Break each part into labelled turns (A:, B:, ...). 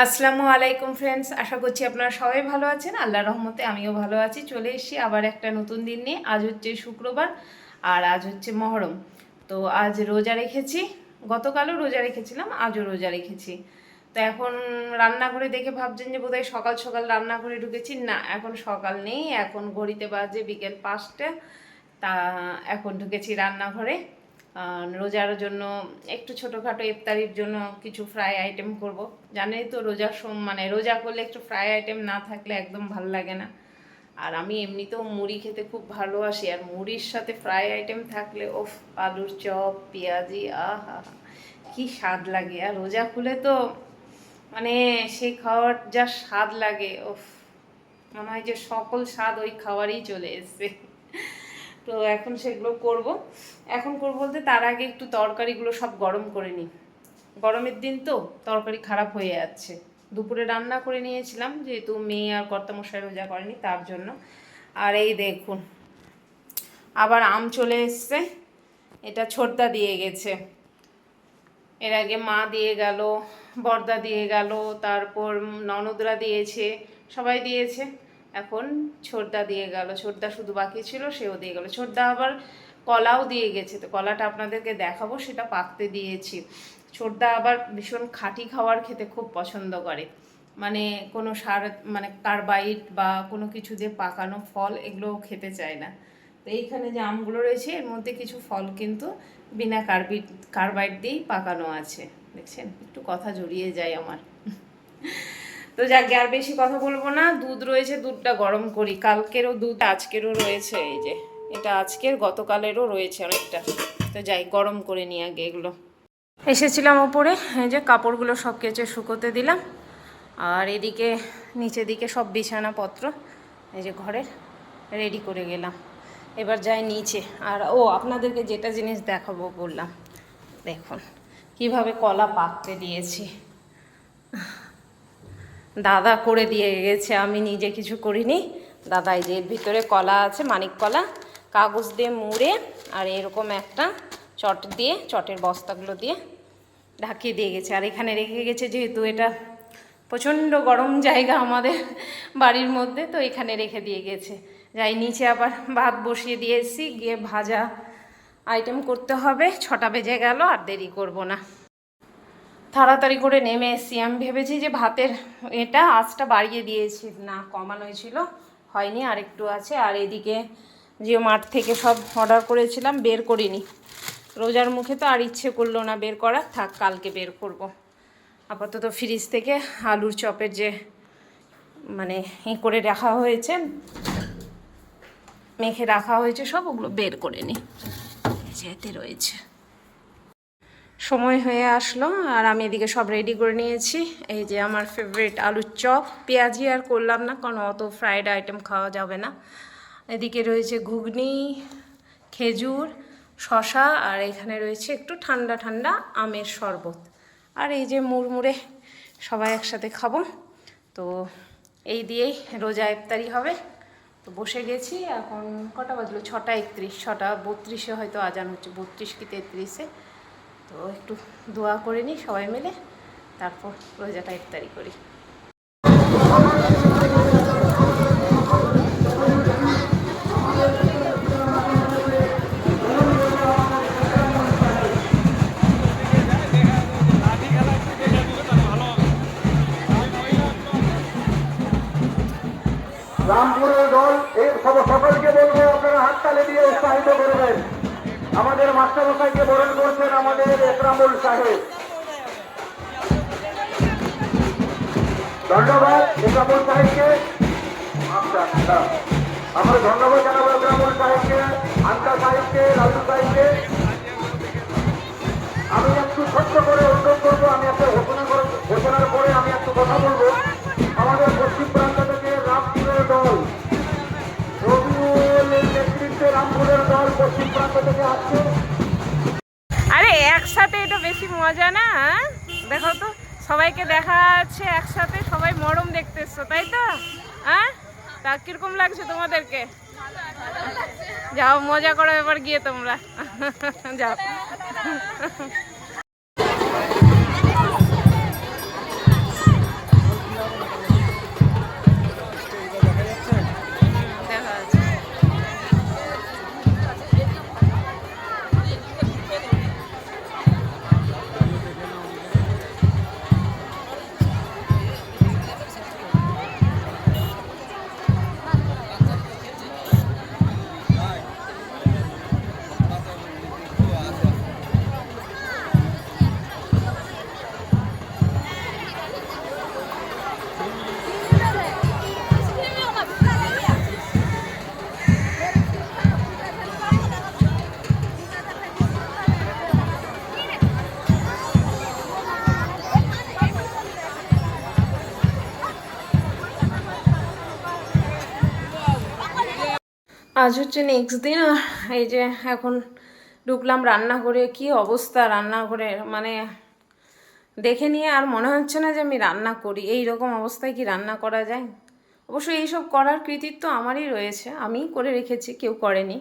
A: আসসালামু আলাইকুম ফ্রেন্ডস, আশা করছি আপনারা সবাই ভালো আছেন। আল্লাহর রহমতে আমিও ভালো আছি। চলে এসেছি আবার একটা নতুন দিন নিয়ে। আজ হচ্ছে শুক্রবার আর আজ হচ্ছে মহরম। তো আজ রোজা রেখেছি, গতকালও রোজা রেখেছিলাম, আজও রোজা রেখেছি। তো এখন রান্নাঘরে দেখে ভাবছেন যে বোধহয় সকাল সকাল রান্নাঘরে ঢুকেছি। না, এখন সকাল নেই, এখন ঘড়িতে বাজে বিকেল 5টা। তা এখন ঢুকেছি রান্নাঘরে। রোজার জন্য একটু ছোটোখাটো ইফতারির জন্য কিছু ফ্রাই আইটেম করব। জানেনই তো মানে রোজা করলে একটু ফ্রাই আইটেম না থাকলে একদম ভালো লাগে না। আর আমি এমনিতেও মুড়ি খেতে খুব ভালোবাসি, আর মুড়ির সাথে ফ্রাই আইটেম থাকলে ওফ, আলুর চপ, পেঁয়াজি, আহা কি স্বাদ লাগে। আর রোজা খুলে তো মানে সেই খাওয়ার যা স্বাদ লাগে, ওফ, মনে হয় যে সকল স্বাদ ওই খাওয়ারই চলে এসছে। তো এখন সেগুলো করব। এখন করব বলতে তার আগে একটু তরকারিগুলো সব গরম করে নিই। গরমের দিন তো তরকারি খারাপ হয়ে যাচ্ছে। দুপুরে রান্না করে নিয়েছিলাম, যেহেতু মেয়ে আর কর্তামশাই রোজা করেনি তার জন্য। আর এই দেখুন, আবার আম চলে এসছে। এটা ছোটদা দিয়ে গেছে, এর আগে মা দিয়ে গেল, বড়দা দিয়ে গেল, তারপর ননদরা দিয়েছে, সবাই দিয়েছে। এখন ছোটদা দিয়ে গেল, ছোটদা শুধু বাকি ছিল, সেও দিয়ে গেল। ছোটদা আবার কলাও দিয়ে গেছে, তো কলাটা আপনাদেরকে দেখাবো, সেটা পাকতে দিয়েছি। ছোটদা আবার ভীষণ খাঁটি খাবার খেতে খুব পছন্দ করে, মানে কোনো সার, মানে কার্বাইড বা কোনো কিছু দিয়ে পাকানো ফল এগুলো খেতে চায় না। তো এইখানে যে আমগুলো রয়েছে এর মধ্যে কিছু ফল কিন্তু বিনা কার্বাইড দিয়েই পাকানো আছে, দেখছেন? একটু কথা জড়িয়ে যায় আমার। তো যাক, আর বেশি কথা বলবো না। দুধ রয়েছে, দুধটা গরম করি। কালকেরও দুধ আজকেরও রয়েছে, এই যে এটা আজকের, গতকালেরও রয়েছে অনেকটা। তো যাই, গরম করে নিই আগে এগুলো। এসেছিলাম ওপরে, এই যে কাপড়গুলো সব কেচে শুকোতে দিলাম। আর এদিকে নিচের দিকে সব বিছানাপত্র এই যে ঘরের রেডি করে গেলাম। এবার যাই নিচে। আর আপনাদেরকে যেটা জিনিস দেখাবো বললাম, দেখুন কিভাবে কলা পাকতে দিয়েছি। দাদা করে দিয়ে গেছে, আমি নিজে কিছু করিনি। দাদা এই যে এর ভিতরে কলা আছে, মানিক কলা, কাগজ দিয়ে মুড়ে আর এরকম একটা চট দিয়ে, চটের বস্তাগুলো দিয়ে ঢাকিয়ে দিয়ে গেছে। আর এখানে রেখে গেছে, যেহেতু এটা প্রচণ্ড গরম জায়গা আমাদের বাড়ির মধ্যে, তো এখানে রেখে দিয়ে গেছে। যাই নিচে, আবার ভাত বসিয়ে দিয়ে এসেছি, গিয়ে ভাজা আইটেম করতে হবে। 6টা বেজে গেল, আর দেরি করব না, তাড়াতাড়ি করে নেমে এসেছি। আমি ভেবেছি যে ভাতের এটা আঁচটা বাড়িয়ে দিয়েছি, না কমানোই ছিল, হয়নি, আর একটু আছে। আর এদিকে জিও মার্ট থেকে সব অর্ডার করেছিলাম, বের করিনি। রোজার মুখে তো আর ইচ্ছে করলো না বের করা, থাক কালকে বের করব। আপাতত ফ্রিজ থেকে আলুর চপের যে মানে করে রাখা হয়েছে, মেখে রাখা হয়েছে সব, ওগুলো বের করে নিই, যেতে রয়েছে। সময় হয়ে আসলো, আর আমি এদিকে সব রেডি করে নিয়েছি। এই যে আমার ফেভারিট আলুর চপ, পেঁয়াজি আর করলাম না, কারণ অত ফ্রাইড আইটেম খাওয়া যাবে না। এদিকে রয়েছে ঘুগনি, খেজুর, শশা, আর এখানে রয়েছে একটু ঠান্ডা ঠান্ডা আমের শরবত। আর এই যে মুড়মুড়ে, সবাই একসাথে খাবো। তো এই দিয়েই রোজা ইফতারি হবে। তো বসে গেছি। এখন কটা বাজলো? 6টা 31, 6টা 32-এ হয়তো আজান হচ্ছে, 32 কি 33-এ। তো একটু দোয়া করে নিই সবাই মিলে, তারপর রোজাটা ইফতারি করি।
B: রামপুরের দল এই সকলকে বলবো আপনারা হাততালি দিয়ে উৎসাহিত করবেন। আমাদের মাস্টারমশাইকে বরণ করছেন আমাদের একরামুল সাহেব। ধন্যবাদ একরামুল সাহেবকে। আমরা ধন্যবাদ জানাবো একরামুল সাহেবকে, আন্তা সাহেবকে, লালু সাহেবকে। আমি একটু ছোট্ট করে অনুরোধ করবো, আমি একটা ঘোষণার পরে আমি একটু কথা বলবো। আমাদের পশ্চিম প্রান্ত থেকে রামপুরের দল, রবিউলের নেতৃত্বে রামপুরের দল পশ্চিম প্রান্ত থেকে আসছে।
A: আরে একসাথে এটা বেশি মজা না? দেখো তো, সবাইকে দেখা যাচ্ছে একসাথে, সবাই মরম দেখতে এসছো, তাই তো? হ্যাঁ, তা কিরকম লাগছে তোমাদেরকে? যাও মজা করো এবার গিয়ে তোমরা, যাও। আজ হচ্ছে নেক্সট দিন। এই যে এখন ঢুকলাম রান্নাঘরে, কি অবস্থা রান্নাঘরের, মানে দেখে নিয়ে আর মনে হচ্ছে না যে আমি রান্না করি। এই রকম অবস্থায় কি রান্না করা যায়? অবশ্য এইসব করার কৃতিত্ব আমারই রয়েছে, আমিই করে রেখেছি, কেউ করেনি।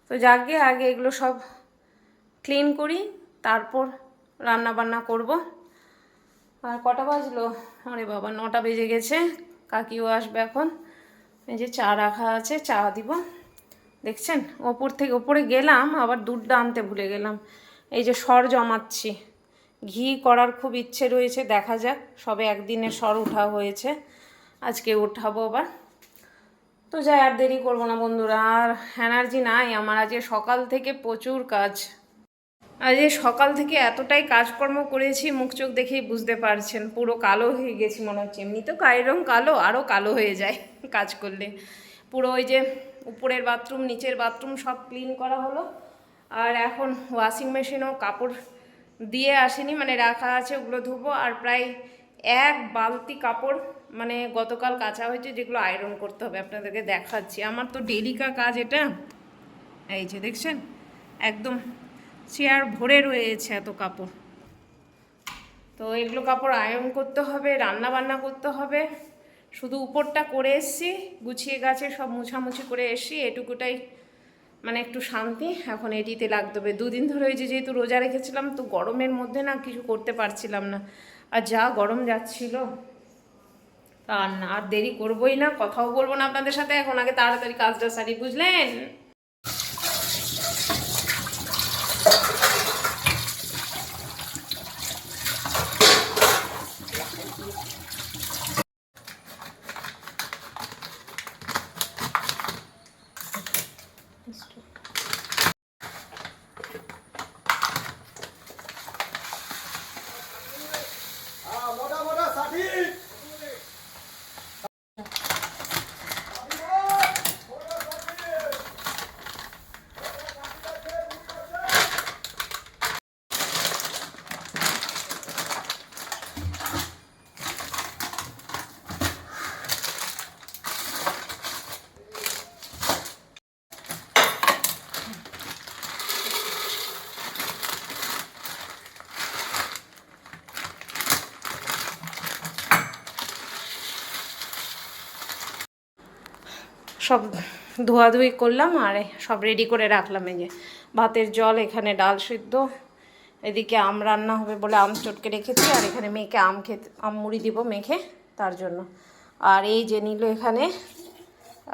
A: তো যাকে আগে এগুলো সব ক্লিন করি, তারপর রান্না বান্না করব। আর কটা বাজলো? আরে বাবা, 9টা বেজে গেছে। কাকিও আসবে এখন। এই যে চা রাখা আছে, চা দিব। দেখছেন, ওপরে গেলাম, আবার দুধটা আনতে ভুলে গেলাম। এই যে সর জমাচ্ছি, ঘি করার খুব ইচ্ছে রয়েছে, দেখা যাক। সবে একদিনের সর উঠা হয়েছে, আজকে উঠাবো আবার। তো যাই, আর দেরি করবো না বন্ধুরা, আর এনার্জি নাই আমার। আজকে সকাল থেকে প্রচুর কাজ। আজকে সকাল থেকে এতটাই কাজকর্ম করেছি, মুখ চোখ দেখেই বুঝতে পারছেন, পুরো কালো হয়ে গেছি মনে হচ্ছে। এমনি তো গায়ের রং কালো, আরও কালো হয়ে যায় কাজ করলে। পুরো ওই যে উপরের বাথরুম, নিচের বাথরুম সব ক্লিন করা হলো। আর এখন ওয়াশিং মেশিনেও কাপড় দিয়ে আসেনি, মানে রাখা আছে, ওগুলো ধুবো। আর প্রায় 1 বালতি কাপড় মানে গতকাল কাচা হয়েছে, যেগুলো আয়রন করতে হবে। আপনাদেরকে দেখাচ্ছি, আমার তো ডেলিকা কাজ এটা। এই যে দেখছেন, একদম চেয়ার ভরে রয়েছে এত কাপড়। তো এগুলো কাপড় আয়রন করতে হবে, রান্না বান্না করতে হবে। শুধু উপরটা করে এসছি, গুছিয়ে গাছে সব মুছামুছি করে এসছি, এটুকুটাই মানে একটু শান্তি। এখন এটিতে লাগতে হবে। 2 দিন ধরে ওই যে যেহেতু রোজা রেখেছিলাম, তো গরমের মধ্যে না কিছু করতে পারছিলাম না, আর যা গরম যাচ্ছিল। আর না, আর দেরি করবোই না, কথাও বলবো না আপনাদের সাথে এখন। আগে তাড়াতাড়ি কাজটা সারি, বুঝলেন? সব ধোয়াধুয়ি করলাম আর সব রেডি করে রাখলাম। এই যে ভাতের জল, এখানে ডাল সিদ্ধ, এদিকে আম রান্না হবে বলে আম চটকে রেখেছি, আর এখানে মেয়েকে আম মুড়ি দিব মেখে, তার জন্য। আর এই যে নিল এখানে,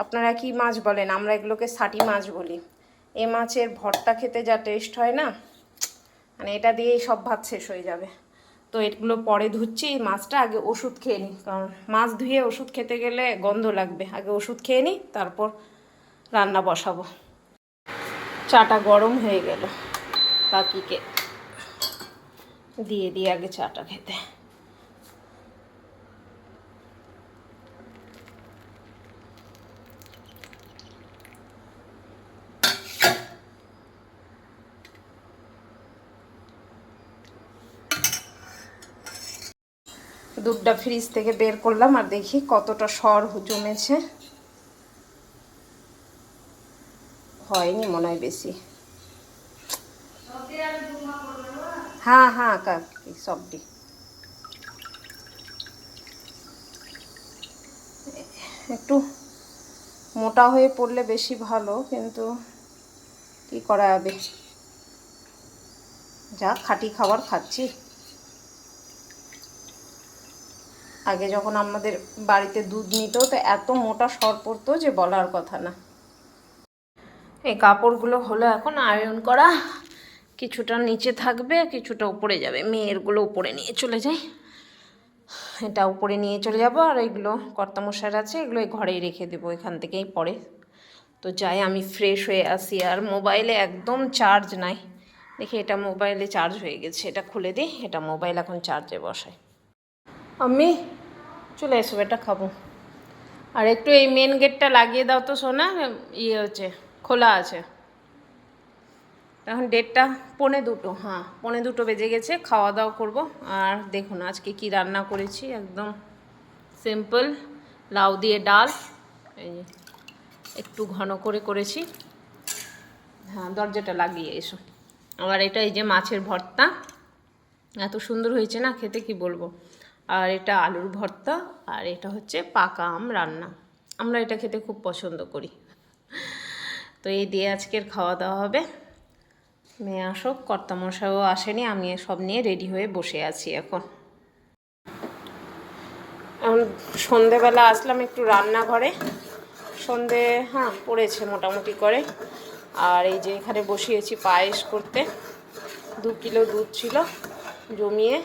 A: আপনারা কি মাছ বলেন? আমরা এগুলোকে সাটি মাছ বলি। এই মাছের ভর্তা খেতে যা টেস্ট হয় না, মানে এটা দিয়েই সব ভাত শেষ হয়ে যাবে। তো এগুলো পরে ধুচ্ছি। মাছটা আগে ওষুধ খেয়ে নিই, কারণ মাছ ধুয়ে ওষুধ খেতে গেলে গন্ধ লাগবে। আগে ওষুধ খেয়ে নিই, তারপর রান্না বসাবো। চাটা গরম হয়ে গেল, কাকিকে দিয়ে দিয়ে আগে চাটা খেতে। দুধটা ফ্রিজ থেকে বের করলাম, আর দেখি কতটা সর জমেছে। হয়নি মনে হয় বেশি। হ্যাঁ হ্যাঁ কাকি, সবটি একটু মোটা হয়ে পড়লে বেশি ভালো, কিন্তু কি করা যাবে, যা খাঁটি খাবার খাচ্ছি। আগে যখন আমাদের বাড়িতে দুধ নিত, তো এত মোটা সর পড়তো যে বলার কথা না। এই কাপড়গুলো হলো এখন আয়রন করা, কিছুটা নিচে থাকবে, কিছুটা উপরে যাবে। মেয়েরগুলো উপরে নিয়ে চলে যাই, এটা উপরে নিয়ে চলে যাব। আর এগুলো কর্তামশার আছে, এগুলো ঘরেই রেখে দেবো, এখান থেকেই পরে। তো যাই, আমি ফ্রেশ হয়ে আসি। আর মোবাইলে একদম চার্জ নাই, দেখি এটা মোবাইলে চার্জ হয়ে গেছে, এটা খুলে দিই। এটা মোবাইল এখন চার্জে বসাই। আমি চলে এসো, এটা খাবো। আর একটু এই মেন গেটটা লাগিয়ে দাও তো সোনা, ইয়ে হচ্ছে, খোলা আছে। এখন 1:30, 1:45, হ্যাঁ 1:45 বেজে গেছে। খাওয়া দাওয়া করবো। আর দেখুন আজকে কি রান্না করেছি, একদম সিম্পল লাউ দিয়ে ডাল, এই যে একটু ঘন করে করেছি। হ্যাঁ, দরজাটা লাগিয়ে এসো। আবার এটা এই যে মাছের ভর্তা, এত সুন্দর হয়েছে না খেতে, কি বলবো। আর এটা আলুর ভর্তা, আর এটা হচ্ছে পাকা আম রান্না। আমরা এটা খেতে খুব পছন্দ করি। তো এই দিয়ে আজকের খাওয়া দাওয়া হবে। মেয়ে আসুক, কর্তামশাইও আসেনি, আমি সব নিয়ে রেডি হয়ে বসে আছি এখন। সন্ধেবেলা আসলাম একটু রান্নাঘরে, সন্ধে হ্যাঁ পড়েছে মোটামুটি করে। আর এই যে এখানে বসিয়েছি পায়েস করতে। 2 কিলো দুধ ছিল, জমিয়ে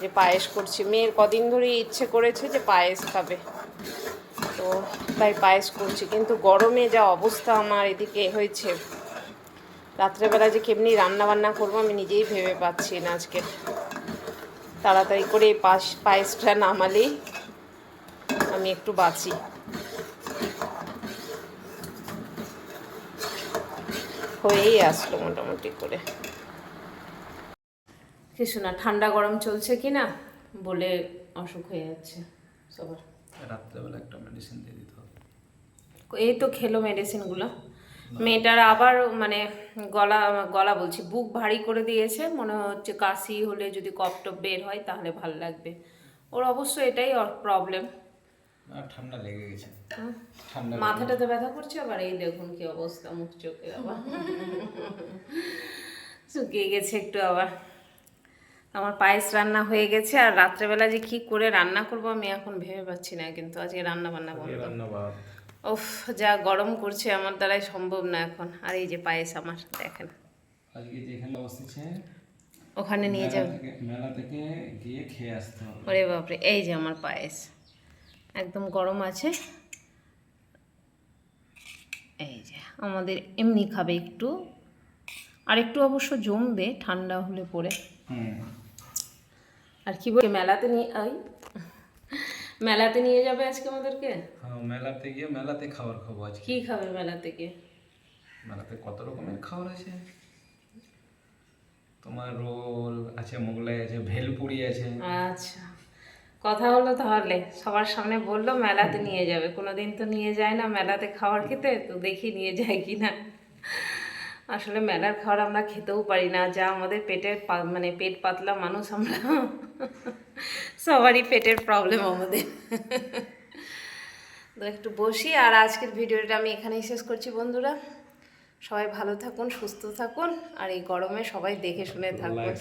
A: যে পায়েস করছি। মেয়ের কদিন ধরেই ইচ্ছে করেছে যে পায়েস খাবে, তো তাই পায়েস করছি। কিন্তু গরমে যা অবস্থা আমার এদিকে হয়েছে, রাত্রেবেলা যে কেমনি রান্না বান্না করবো আমি নিজেই ভেবে পাচ্ছি না। আজকে তাড়াতাড়ি করে এই পায়েসটা নামালেই আমি একটু বাঁচি। হয়েই আসলো মোটামুটি করে। কিছু না, ঠান্ডা গরম চলছে কি না বলে অসুখ হয়ে যাচ্ছে সবার।
C: রাত্রেবেলা একটা মেডিসিন দিয়ে দিতে হবে।
A: এই তো খেলো মেডিসিনগুলো। মেয়েটার আবার মানে গলা গলা বলছি, বুক ভারী করে দিয়েছে। মনে হচ্ছে কাশি হলে যদি কফ টপ বের হয় তাহলে ভালো লাগবে। ওর অবশ্য এটাই ওর প্রবলেম।
C: আর ঠান্ডা লেগে গেছে, ঠান্ডা
A: মাথাটাতে ব্যথা করছে আবার। এই দেখুন কি অবস্থা, মুখ চোখে আবার শুকিয়ে গেছে একটু আবার। আমার পায়েস রান্না হয়ে গেছে। আর রাত্রেবেলা যে কি করে রান্না করবো আমি এখন ভেবে পাচ্ছি না, কিন্তু আজকে রান্না বান্না বন্ধ। উফ, যা গরম করছে আমার দ্বারাই সম্ভব না এখন। আর এই যে পায়েস আমার দেখেন,
C: আজকে যেখানে বসেছে
A: ওখানে নিয়ে যাবে,
C: মেলা থেকে গিয়ে খেয়ে আসতে হবে।
A: ওরে বাপরে, এই যে আমার পায়েস একদম গরম আছে। এই যে আমাদের এমনি খাবে একটু, আর একটু অবশ্য জমবে ঠান্ডা হলে পরে। আর কি বলে মেলাতে নিয়ে মেলাতে নিয়ে যাবে আজকে আমাদেরকে।
C: হ্যাঁ, মেলাতে গিয়ে মেলাতে খাবার খাবো আজকে।
A: কি খাবে মেলা থেকে?
C: মেলাতে কত রকমের খাবার আছে, তোমার রোল আছে, মোগলাই আছে, ভেলপুরি আছে।
A: আচ্ছা, কথা হলো তাহলে। সবার সামনে বললো মেলাতে নিয়ে যাবে, কোনোদিন তো নিয়ে যায় না মেলাতে খাবার খেতে, তো দেখি নিয়ে যায় কি না। আসলে মেলার খাবার আমরা খেতেও পারি না, যা আমাদের পেটের মানে পেট পাতলা মানুষ আমরা, সবারই পেটের প্রবলেম আমাদের। তো একটু বসি। আর আজকের ভিডিওটা আমি এখানেই শেষ করছি বন্ধুরা। সবাই ভালো থাকুন, সুস্থ থাকুন, আর এই গরমে সবাই দেখে শুনে থাকুন।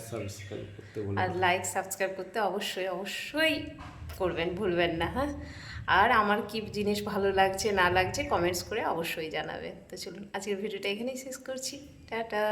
A: আর লাইক সাবস্ক্রাইব করতে অবশ্যই অবশ্যই করবেন, ভুলবেন না। হ্যাঁ, আর আমার কি জিনিস ভালো লাগছে না লাগছে কমেন্টস করে অবশ্যই জানাবেন। তো চলুন আজকের ভিডিওটা এখানেই শেষ করছি। টাটা।